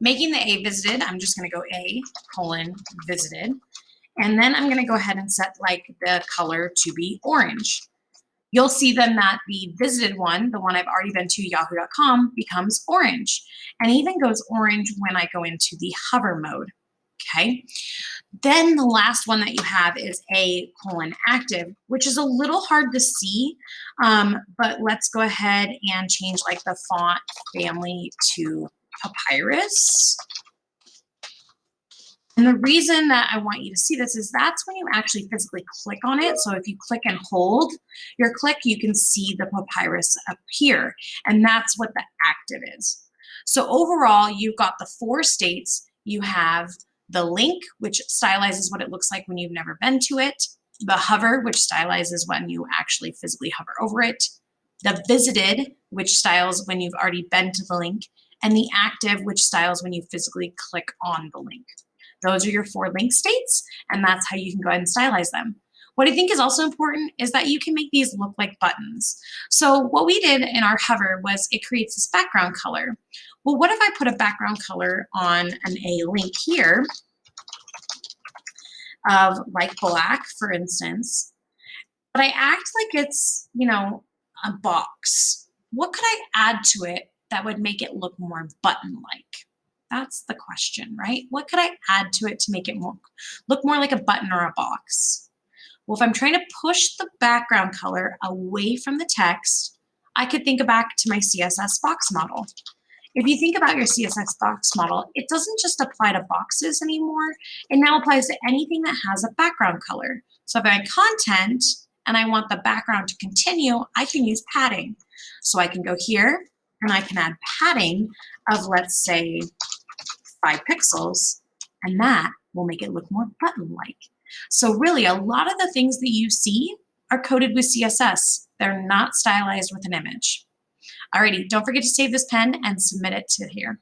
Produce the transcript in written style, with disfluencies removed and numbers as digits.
Making the A visited, I'm just going to go A colon visited. And then I'm going to go ahead and set like the color to be orange. You'll see then that the visited one, the one I've already been to, yahoo.com, becomes orange, and even goes orange when I go into the hover mode. Okay. Then the last one that you have is A colon active, which is a little hard to see, but let's go ahead and change like the font family to Papyrus. And the reason that I want you to see this is that's when you actually physically click on it. So if you click and hold your click, you can see the Papyrus appear, and that's what the active is. So overall, you've got the 4 states. You have the link, which stylizes what it looks like when you've never been to it, the hover, which stylizes when you actually physically hover over it, the visited, which styles when you've already been to the link, and the active, which styles when you physically click on the link. Those are your 4 link states, and that's how you can go ahead and stylize them. What I think is also important is that you can make these look like buttons. So what we did in our hover was it creates this background color. Well, what if I put a background color on a link here of like black, for instance, but I act like it's, a box? What could I add to it that would make it look more button-like? That's the question, right? What could I add to it to make it look more like a button or a box? Well, if I'm trying to push the background color away from the text, I could think back to my CSS box model. If you think about your CSS box model, it doesn't just apply to boxes anymore. It now applies to anything that has a background color. So if I have content and I want the background to continue, I can use padding. So I can go here and I can add padding of, let's say, 5 pixels, and that will make it look more button-like. So really, a lot of the things that you see are coded with CSS. They're not stylized with an image. Alrighty, don't forget to save this pen and submit it to here.